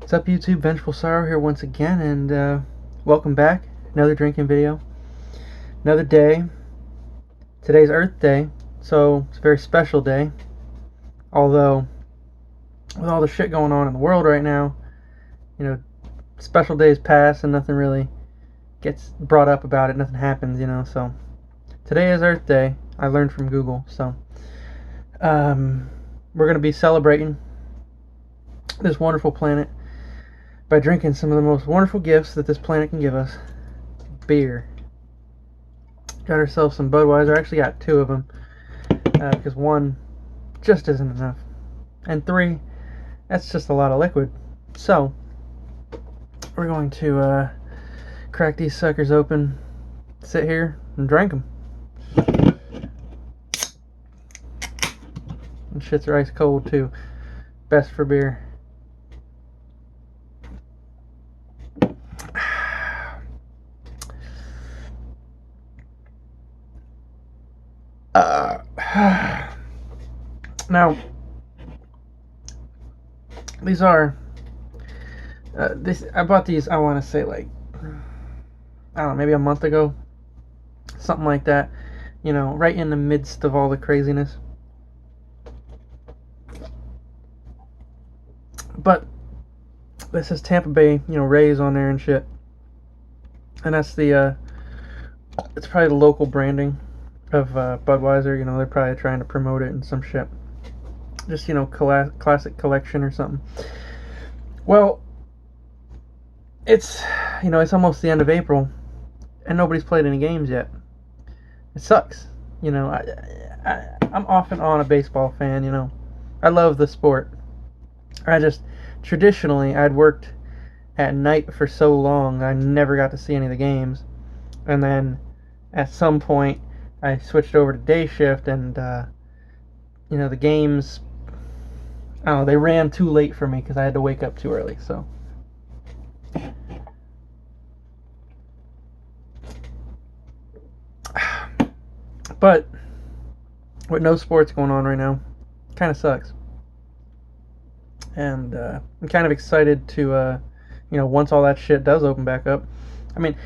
What's up, YouTube? Vengefulsorrow here once again, and welcome back. Another drinking video. Another day. Today's Earth Day, so it's a very special day. Although, with all the shit going on in the world right now, you know, special days pass and nothing really gets brought up about it. Nothing happens, you know. So today is Earth Day. I learned from Google. So we're gonna be celebrating this wonderful planet by drinking some of the most wonderful gifts that this planet can give us. Beer. Got ourselves some Budweiser. I actually got two of them because one just isn't enough, and three, that's just a lot of liquid. So we're going to crack these suckers open, sit here and drink them. And shits are ice cold too. Best for beer. Now, these are I bought these, I want to say, like, I don't know, maybe a month ago, something like that, you know, right in the midst of all the craziness. But this is Tampa Bay, you know, Rays on there and shit, and that's the it's probably the local branding of Budweiser. You know, they're probably trying to promote it and some shit. Just, you know, classic collection or something. Well, it's, you know, it's almost the end of April and nobody's played any games yet. It sucks. You know, I'm off and on a baseball fan, you know. I love the sport. Traditionally, I'd worked at night for so long, I never got to see any of the games. And then at some point, I switched over to day shift, and you know, the games, I don't know, they ran too late for me because I had to wake up too early. So but with no sports going on right now, kind of sucks. And I'm kind of excited to you know, once all that shit does open back up. I mean,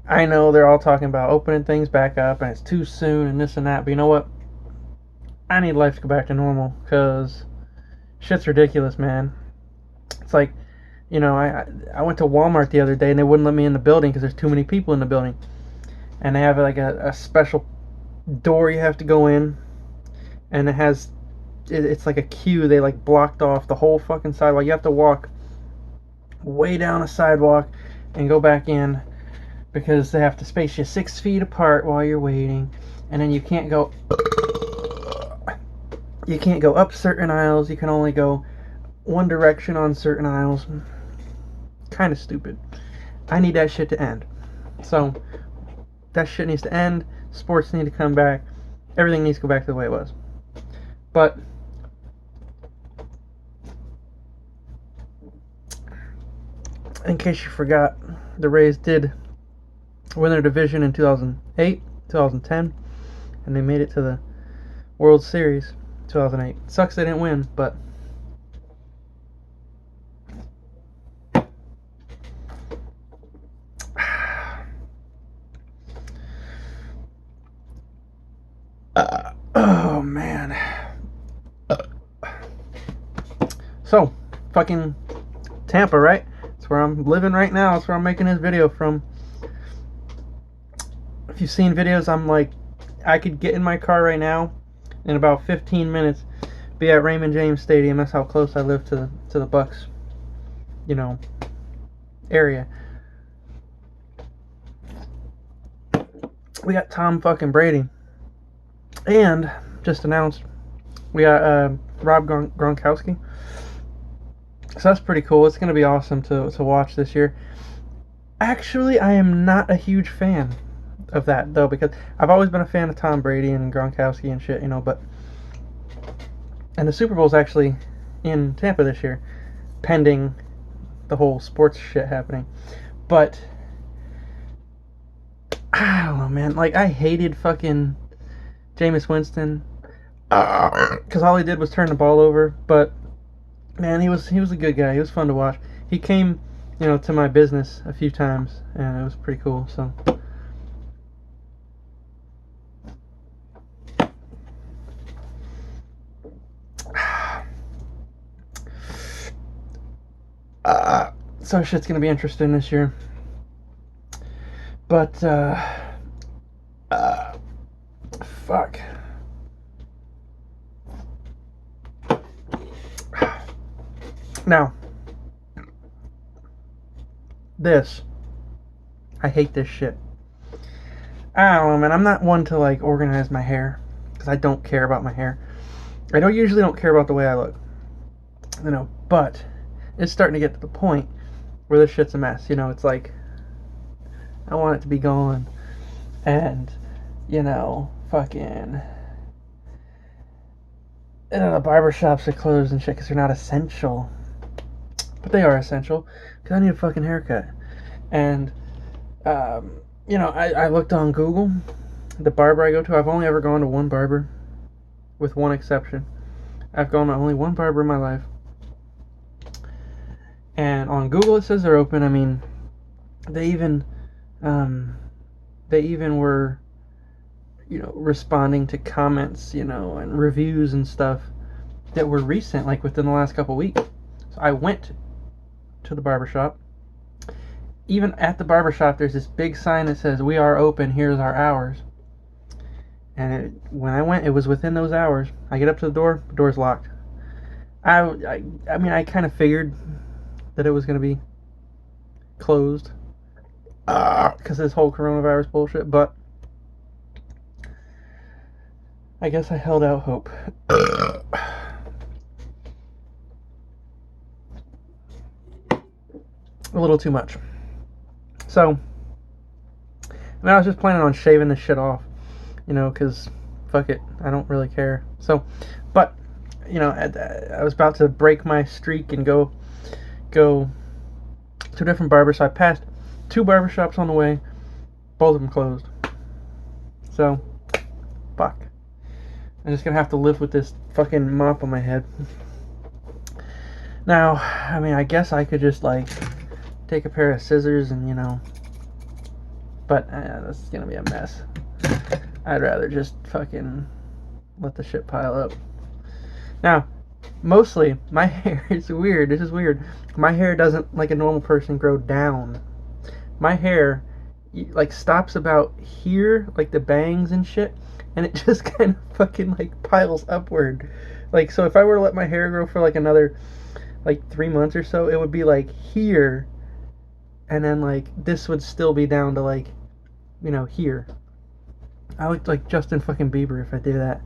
I know they're all talking about opening things back up and it's too soon and this and that, but you know what? I need life to go back to normal because shit's ridiculous, man. It's like, you know, I went to Walmart the other day and they wouldn't let me in the building because there's too many people in the building. And they have like a special door you have to go in, and it's like a queue. They like blocked off the whole fucking sidewalk. You have to walk way down a sidewalk and go back in, because they have to space you 6 feet apart while you're waiting. And then you can't go up certain aisles. You can only go one direction on certain aisles. Kind of stupid. I need that shit to end. So that shit needs to end. Sports need to come back. Everything needs to go back to the way it was. But in case you forgot, the Rays did win their division in 2008, 2010, and they made it to the World Series 2008. Sucks they didn't win, but oh man. So fucking Tampa, right? That's where I'm living right now. That's where I'm making this video from. If you've seen videos, I'm like, I could get in my car right now in about 15 minutes, be at Raymond James Stadium. That's how close I live to the Bucks, you know, area. We got Tom fucking Brady, and just announced we got Rob Gronkowski. So that's pretty cool. It's gonna be awesome to watch this year. Actually, I am not a huge fan of that though, because I've always been a fan of Tom Brady and Gronkowski and shit, you know. And the Super Bowl's actually in Tampa this year, pending the whole sports shit happening. But I don't know, man. Like, I hated fucking Jameis Winston because all he did was turn the ball over. But man, he was a good guy. He was fun to watch. he came, to my business a few times, and it was pretty cool. So. So shit's gonna be interesting this year. But, fuck. Now, I hate this shit. I don't know, man. I'm not one to, like, organize my hair, because I don't care about my hair. I usually don't care about the way I look, but it's starting to get to the point where this shit's a mess. It's like, I want it to be gone, and, fucking, the barbershops are closed and shit because they're not essential, but they are essential, because I need a fucking haircut. And, I looked on Google, the barber I go to, I've only ever gone to one barber, with one exception. I've gone to only one barber in my life. And on Google it says they're open. I mean, they even were, responding to comments, and reviews and stuff that were recent, like within the last couple weeks. So I went to the barbershop. Even at the barbershop, there's this big sign that says, "We are open, here's our hours." And when I went, it was within those hours. I get up to the door's locked. I mean, I kind of figured that it was going to be closed because of this whole coronavirus bullshit, but I guess I held out hope. A little too much. So, I was just planning on shaving this shit off, because fuck it, I don't really care. So, but, I was about to break my streak and go to a different barber, so I passed 2 barbershops on the way, both of them closed. So, fuck. I'm just gonna have to live with this fucking mop on my head. Now, I mean, I guess I could just, like, take a pair of scissors and, but this is gonna be a mess. I'd rather just fucking let the shit pile up. Now, mostly, my hair is weird. This is weird. My hair doesn't, like a normal person, grow down. My hair, like, stops about here, like the bangs and shit, and it just kind of fucking, like, piles upward. Like, so if I were to let my hair grow for, like, another, like, 3 months or so, it would be, like, here, and then, like, this would still be down to, like, here. I look like Justin fucking Bieber if I do that.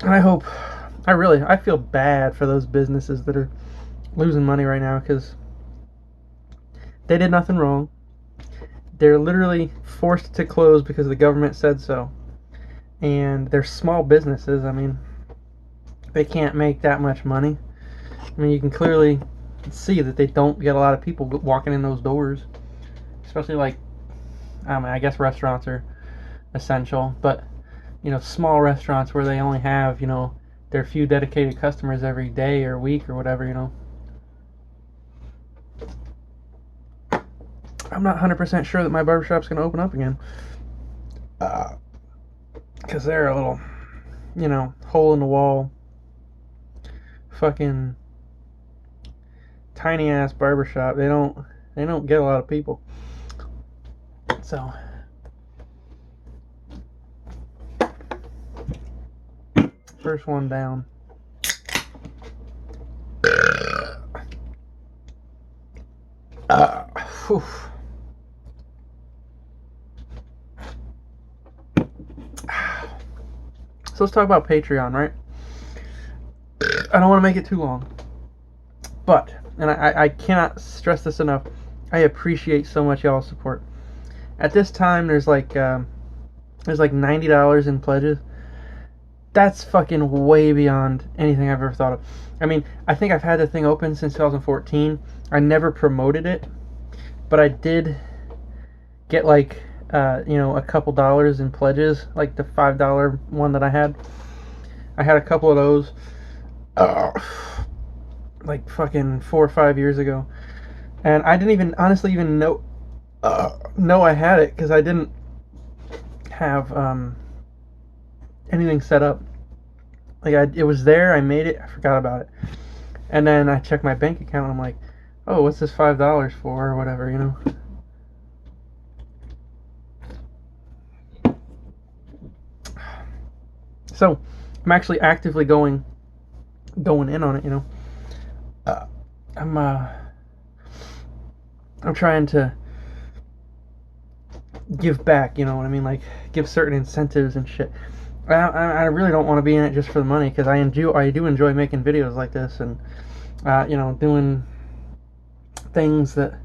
And I feel bad for those businesses that are losing money right now, because they did nothing wrong. They're literally forced to close because the government said so. And they're small businesses. I mean, they can't make that much money. I mean, you can clearly see that they don't get a lot of people walking in those doors. Especially, like, I guess restaurants are essential, but, small restaurants where they only have, their few dedicated customers every day or week or whatever, I'm not 100% sure that my barbershop's going to open up again. Because they're a little, hole in the wall, fucking tiny ass barbershop. They don't get a lot of people. So, first one down. Whew. So let's talk about Patreon, right? I don't want to make it too long, but, and I cannot stress this enough, I appreciate so much y'all's support. At this time, there's like $90 in pledges. That's fucking way beyond anything I've ever thought of. I mean, I think I've had the thing open since 2014. I never promoted it, but I did get like a couple dollars in pledges, like the $5 one that I had. I had a couple of those, like fucking 4 or 5 years ago, and I didn't even honestly even know I had it because I didn't have anything set up. Like it was there, I made it, I forgot about it, and then I checked my bank account. And I'm like, oh, what's this $5 for, or whatever, So I'm actually actively going in on it. I'm trying to give back. You know what I mean? Like give certain incentives and shit. I really don't want to be in it just for the money because I do enjoy making videos like this and doing things that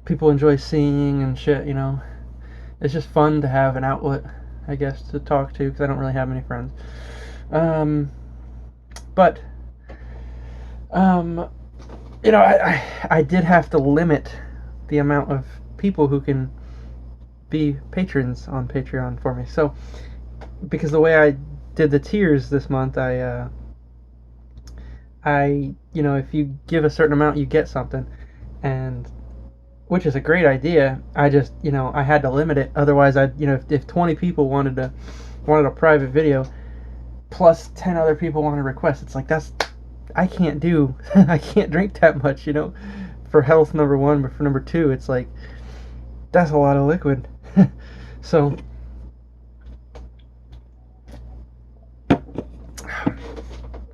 people enjoy seeing and shit. It's just fun to have an outlet, I guess, to talk to because I don't really have many friends. But I did have to limit the amount of people who can be patrons on Patreon for me. So because the way I did the tiers this month, if you give a certain amount, you get something, and which is a great idea. I just, I had to limit it. Otherwise, if 20 people wanted a private video, plus 10 other people wanted a request, it's like I can't drink that much, for health, number one, but for number two, it's like that's a lot of liquid. So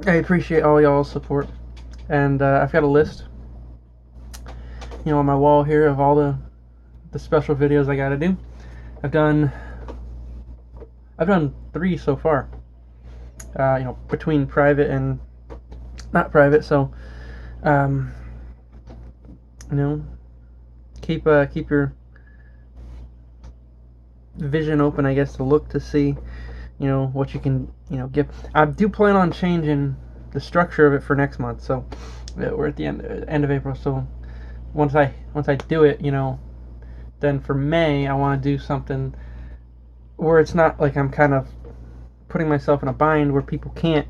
I appreciate all y'all's support, and I've got a list, on my wall here of all the special videos I got to do. I've done 3 so far. Between private and not private. So, keep your vision open, I guess, to look to see, what you can, get. I do plan on changing the structure of it for next month. So, we're at the end of April. So, once I do it, then for May I want to do something where it's not like I'm kind of putting myself in a bind where people can't,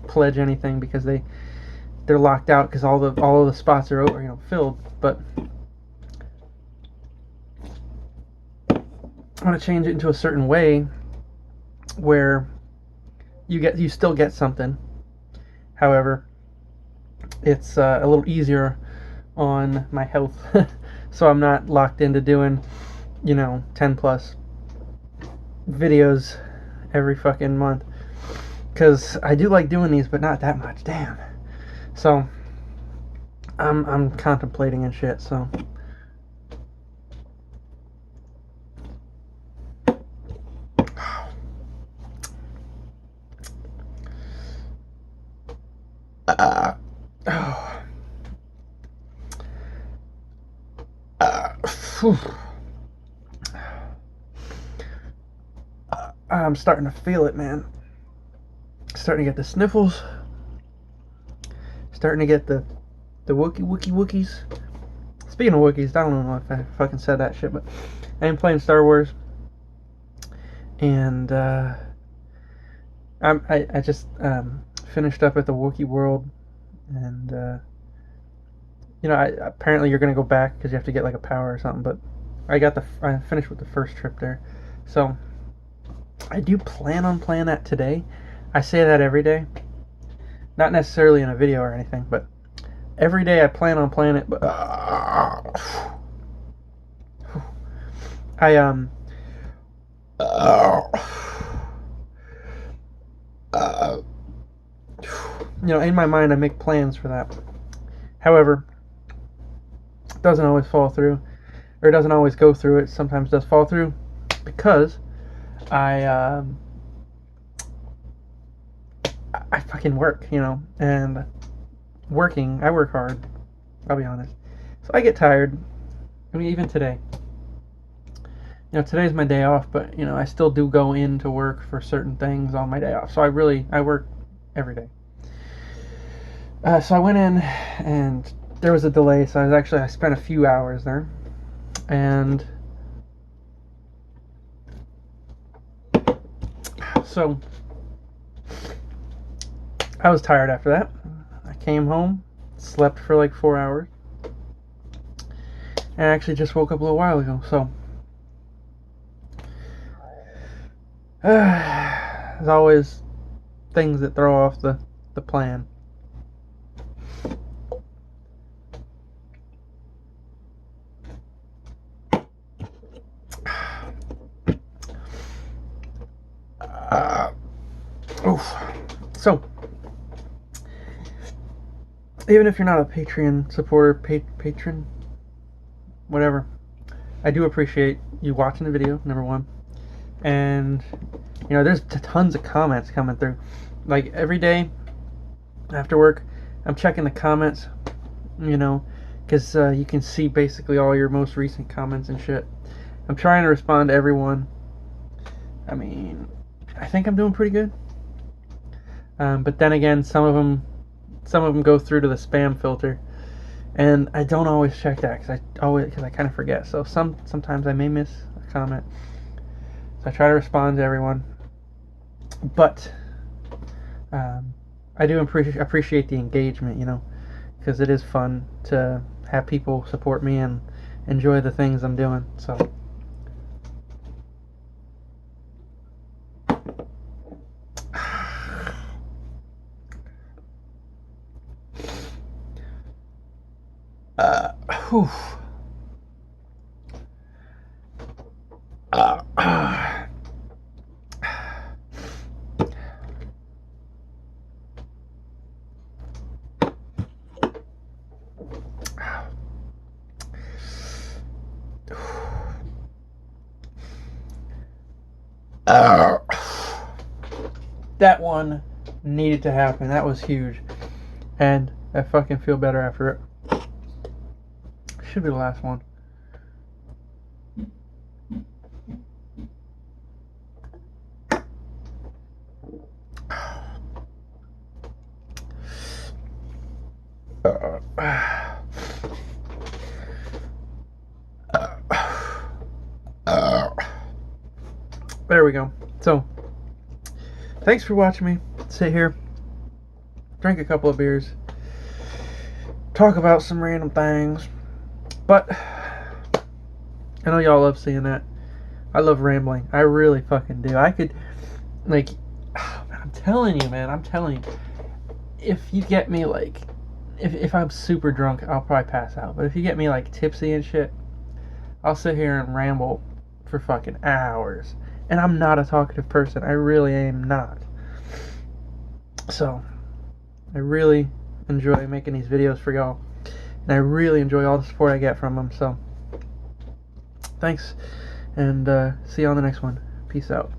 pledge anything because they're locked out because all of the spots are over, filled. But I want to change it into a certain way where you still get something. However, it's a little easier on my health, so I'm not locked into doing 10 plus videos every fucking month, because I do like doing these, but not that much. Damn. So I'm contemplating and shit. So I'm starting to feel it, man. Starting to get the sniffles. Starting to get the Wookiees. Speaking of Wookiees, I don't know if I fucking said that shit, but I am playing Star Wars, and I just finished up at the Wookiee world, and apparently you're gonna go back because you have to get like a power or something. But I finished with the first trip there, so I do plan on playing that today. I say that every day, not necessarily in a video or anything, but every day I plan on playing it. But in my mind I make plans for that. However, it doesn't always fall through, or it doesn't always go through. It sometimes does fall through because I fucking work, and I work hard, I'll be honest. So I get tired. I mean, even today. Today's my day off, but, I still do go into work for certain things on my day off. So I work every day. So I went in, and there was a delay, so I spent a few hours there. And So I was tired after that. I came home, slept for like 4 hours, and I actually just woke up a little while ago. So there's always things that throw off the plan. So, even if you're not a Patreon supporter, patron, whatever, I do appreciate you watching the video, number one. And, you know, there's tons of comments coming through. Like, every day after work, I'm checking the comments, you know, because you can see basically all your most recent comments and shit. I'm trying to respond to everyone. I mean, I think I'm doing pretty good. But then again, some of them go through to the spam filter, and I don't always check that because I kind of forget. So sometimes I may miss a comment. So I try to respond to everyone, but I do appreciate the engagement, you know, because it is fun to have people support me and enjoy the things I'm doing. So. Whew. That one needed to happen. That was huge. And I fucking feel better after it. Should be the last one. There we go. So, thanks for watching me sit here, drink a couple of beers, talk about some random things. But I know y'all love seeing that. I love rambling. I really fucking do. I could, like, I'm telling you, man. I'm telling you. If you get me, like, if I'm super drunk, I'll probably pass out. But if you get me, like, tipsy and shit, I'll sit here and ramble for fucking hours. And I'm not a talkative person. I really am not. So, I really enjoy making these videos for y'all. And I really enjoy all the support I get from them. So, thanks. And see you on the next one. Peace out.